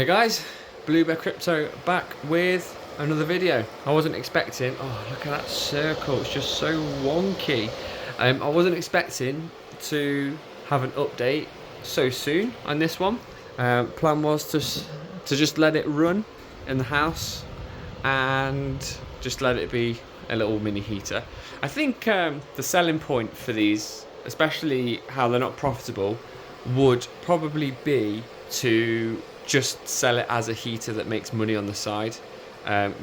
Hey guys, Blue Bear Crypto back with another video. I wasn't expecting, oh look at that circle, it's just so wonky. I wasn't expecting to have an update so soon on this one. Plan was to just let it run in the house and just let it be a little mini heater. I think the selling point for these, especially how they're not profitable, would probably be to just sell it as a heater that makes money on the side,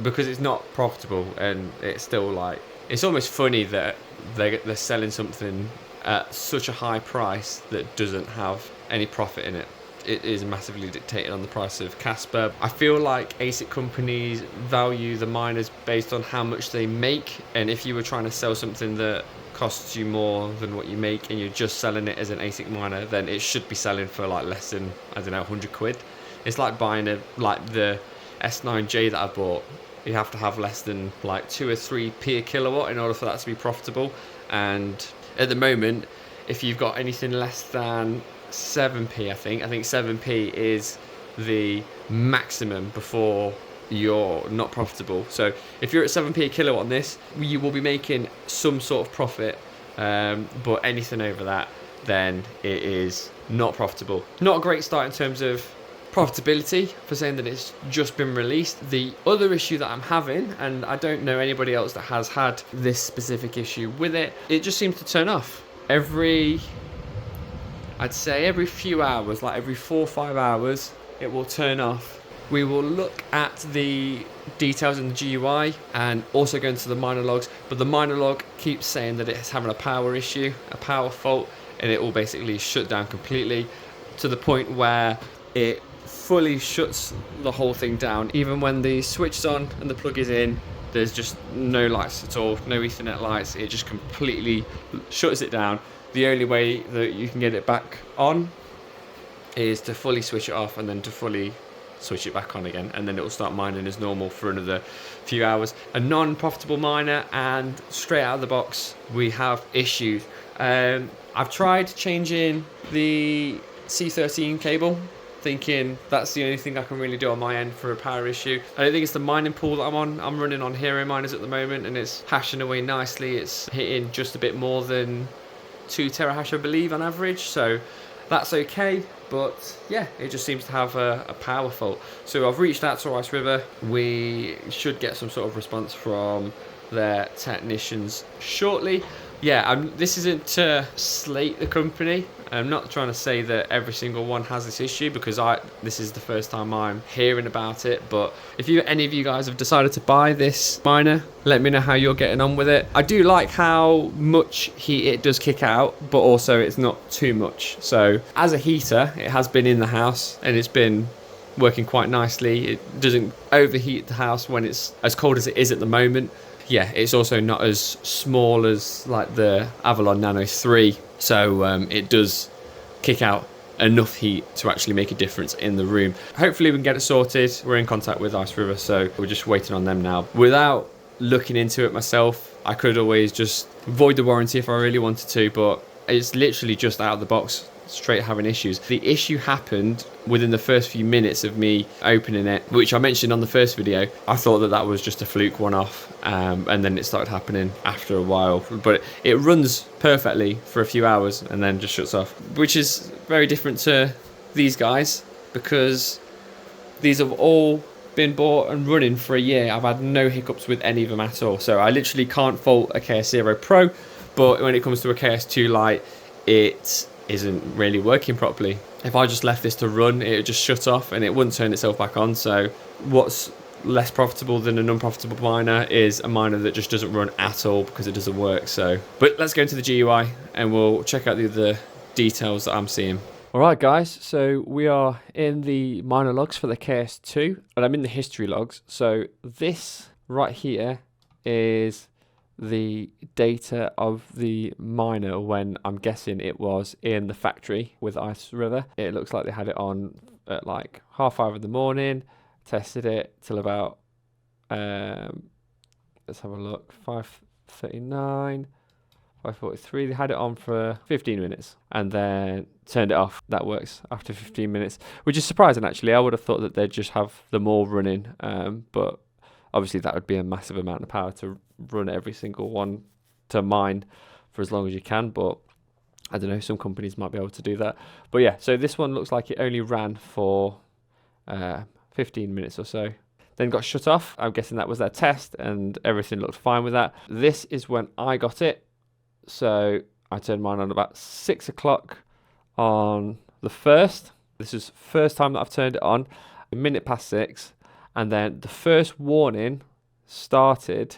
because it's not profitable and it's still like, it's almost funny that they're selling something at such a high price that doesn't have any profit in it. It is massively dictated on the price of Casper. I feel like ASIC companies value the miners based on how much they make, and if you were trying to sell something that costs you more than what you make and you're just selling it as an ASIC miner, then it should be selling for like less than, I don't know, 100 quid. It's like buying the S9J that I bought. You have to have less than like 2 or 3p a kilowatt in order for that to be profitable. And at the moment, if you've got anything less than 7p, I think 7p is the maximum before you're not profitable. So if you're at 7p a kilowatt on this, you will be making some sort of profit, but anything over that, then it is not profitable. Not a great start in terms of profitability for saying that it's just been released. The other issue that I'm having, and I don't know anybody else that has had this specific issue with it, it just seems to turn off I'd say every few hours, like every 4 or 5 hours, it will turn off. We will look at the details in the GUI and also go into the miner logs, but the miner log keeps saying that it's having a power issue, a power fault, and it will basically shut down completely to the point where it fully shuts the whole thing down. Even when the switch is on and the plug is in, there's just no lights at all, no Ethernet lights. It just completely shuts it down. The only way that you can get it back on is to fully switch it off and then to fully switch it back on again, and then it will start mining as normal for another few hours. A non-profitable miner, and straight out of the box we have issues. I've tried changing the C13 cable, thinking that's the only thing I can really do on my end for a power issue. I don't think it's the mining pool that I'm on. I'm running on Hero miners at the moment and it's hashing away nicely. It's hitting just a bit more than 2 terahash I believe on average, so that's okay. But yeah, it just seems to have a power fault. So I've reached out to IceRiver. We should get some sort of response from their technicians shortly. Yeah, this isn't to slate the company. I'm not trying to say that every single one has this issue, because this is the first time I'm hearing about it. But if any of you guys have decided to buy this miner, let me know how you're getting on with it. I do like how much heat it does kick out, but also it's not too much. So as a heater, it has been in the house and it's been working quite nicely. It doesn't overheat the house when it's as cold as it is at the moment. Yeah, it's also not as small as like the Avalon Nano 3, so it does kick out enough heat to actually make a difference in the room. Hopefully we can get it sorted. We're in contact with IceRiver, so we're just waiting on them now. Without looking into it myself, I could always just void the warranty if I really wanted to, but it's literally just out of the box, straight having issues. The issue happened within the first few minutes of me opening it, which I mentioned on the first video. I thought that was just a fluke one-off, and then it started happening after a while. But it runs perfectly for a few hours and then just shuts off, which is very different to these guys, because these have all been bought and running for a year. I've had no hiccups with any of them at all. So I literally can't fault a KS0 Pro, but when it comes to a KS2 Lite, it isn't really working properly. If I just left this to run, it would just shut off and it wouldn't turn itself back on. So what's less profitable than an unprofitable miner is a miner that just doesn't run at all because it doesn't work. So, but let's go into the GUI and we'll check out the other details that I'm seeing. All right, guys, so we are in the miner logs for the KS2, and I'm in the history logs. So this right here is the data of the miner when I'm guessing it was in the factory with IceRiver. It looks like they had it on at like 5:30 in the morning, tested it till about let's have a look, 5:39, 5:43. They had it on for 15 minutes and then turned it off. That works after 15 minutes, which is surprising actually. I would have thought that they'd just have them all running, but obviously that would be a massive amount of power to run every single one to mine for as long as you can. But I don't know, some companies might be able to do that. But yeah, so this one looks like it only ran for 15 minutes or so. Then got shut off. I'm guessing that was their test and everything looked fine with that. This is when I got it. So I turned mine on about 6 o'clock on the 1st. This is the first time that I've turned it on, a minute past 6. And then the first warning started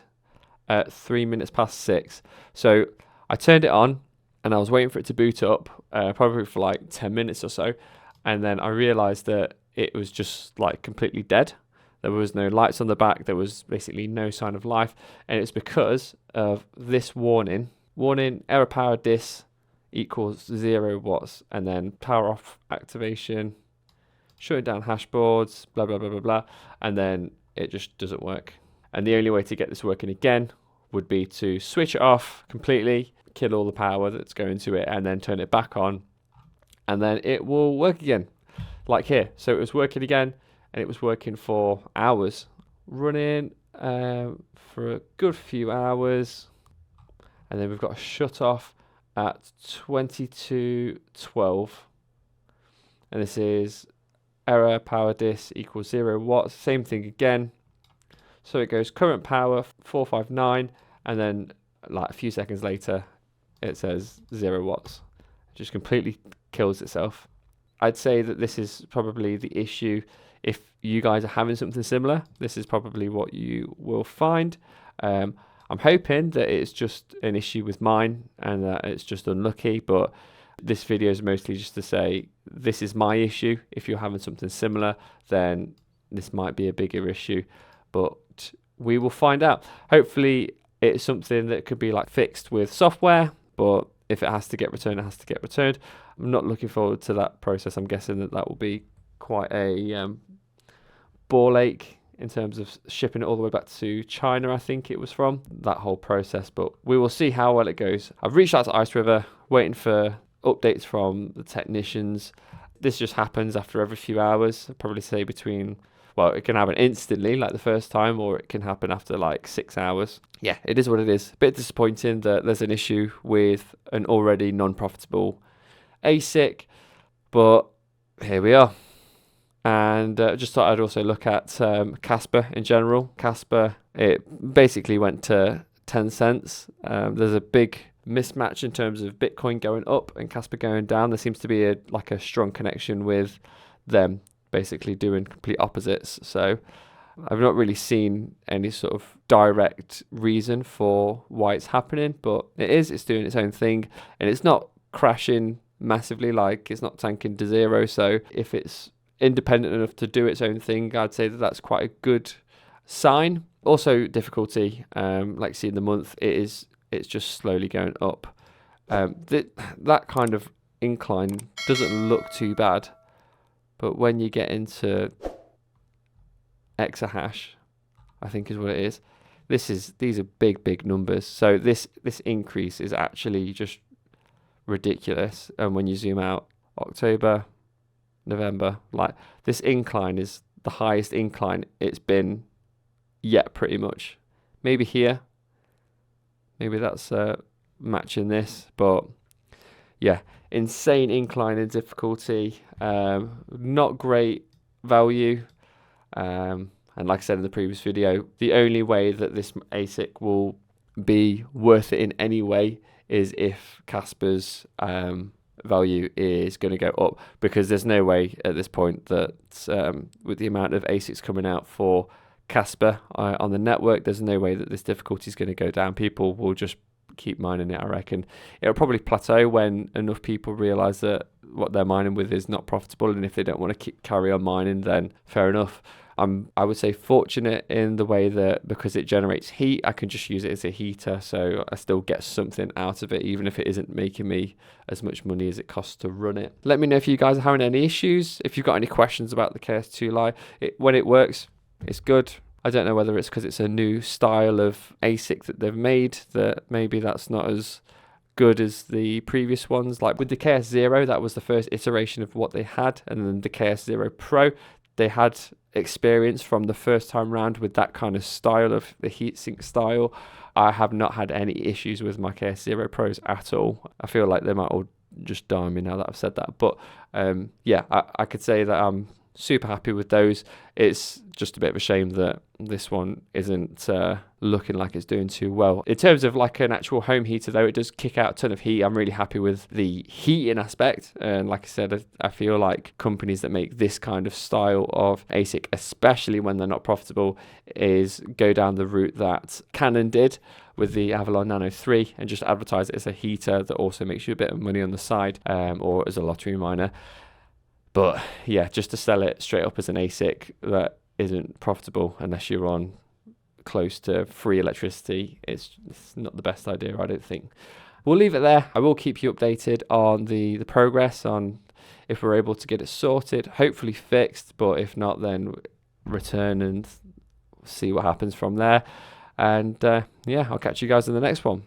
at 3 minutes past 6. So I turned it on and I was waiting for it to boot up, probably for like 10 minutes or so. And then I realized that it was just like completely dead. There was no lights on the back. There was basically no sign of life. And it's because of this warning. Warning, error power dis equals 0 watts. And then power off activation, shutting down hashboards, blah, blah, blah, blah, blah. And then it just doesn't work. And the only way to get this working again would be to switch it off completely, kill all the power that's going to it, and then turn it back on. And then it will work again, like here. So it was working again, and it was working for hours, running for a good few hours. And then we've got a shut off at 22:12. And this is error power dis equals 0 watts. Same thing again. So it goes current power 459, and then like a few seconds later, it says 0 watts. It just completely kills itself. I'd say that this is probably the issue. If you guys are having something similar, this is probably what you will find. I'm hoping that it's just an issue with mine and that it's just unlucky, but this video is mostly just to say this is my issue. If you're having something similar, then this might be a bigger issue, but we will find out. Hopefully it's something that could be like fixed with software, but if it has to get returned, it has to get returned. I'm not looking forward to that process. I'm guessing that that will be quite a ball ache in terms of shipping it all the way back to China, I think it was from, that whole process. But we will see how well it goes. I've reached out to IceRiver, waiting for updates from the technicians. This just happens after every few hours. I'd probably say between, well, it can happen instantly like the first time, or it can happen after like 6 hours. Yeah, it is what it is. A bit disappointing that there's an issue with an already non-profitable ASIC, but here we are. And just thought I'd also look at Casper in general. Casper, it basically went to 10 cents. There's a big mismatch in terms of Bitcoin going up and Casper going down. There seems to be a strong connection with them basically doing complete opposites. So I've not really seen any sort of direct reason for why it's happening, but it's doing its own thing, and it's not crashing massively, like it's not tanking to zero. So if it's independent enough to do its own thing, I'd say that that's quite a good sign. Also difficulty, like see in the month, it's just slowly going up. That kind of incline doesn't look too bad, but when you get into exahash, I think is what it is. These are big numbers. So this increase is actually just ridiculous. And when you zoom out, October, November, like this incline is the highest incline it's been yet, pretty much. Maybe here, maybe that's matching this, but yeah, insane incline in difficulty. Not great value. And like I said in the previous video, the only way that this ASIC will be worth it in any way is if Casper's value is going to go up, because there's no way at this point that with the amount of ASICs coming out for Casper on the network, there's no way that this difficulty is going to go down. People will just keep mining it. I reckon it'll probably plateau when enough people realize that what they're mining with is not profitable, and if they don't want to carry on mining, then fair enough. I would say fortunate in the way that because it generates heat, I can just use it as a heater, so I still get something out of it, even if it isn't making me as much money as it costs to run it. Let me know if you guys are having any issues, if you've got any questions about the KS2 Lite. When it works, it's good. I don't know whether it's because it's a new style of ASIC that they've made, that maybe that's not as good as the previous ones. Like with the KS0, that was the first iteration of what they had, and then the KS0 Pro, they had experience from the first time round with that kind of style of the heatsink style. I have not had any issues with my KS0 Pros at all. I feel like they might all just die on me now that I've said that, but yeah, I could say that I'm super happy with those. It's just a bit of a shame that this one isn't looking like it's doing too well. In terms of like an actual home heater though, it does kick out a ton of heat. I'm really happy with the heating aspect, and like I said, I feel like companies that make this kind of style of ASIC, especially when they're not profitable, is go down the route that Canon did with the Avalon Nano 3 and just advertise it as a heater that also makes you a bit of money on the side, or as a lottery miner. But yeah, just to sell it straight up as an ASIC that isn't profitable unless you're on close to free electricity, it's not the best idea, I don't think. We'll leave it there. I will keep you updated on the progress, on if we're able to get it sorted, hopefully fixed, but if not, then return and see what happens from there. And yeah, I'll catch you guys in the next one.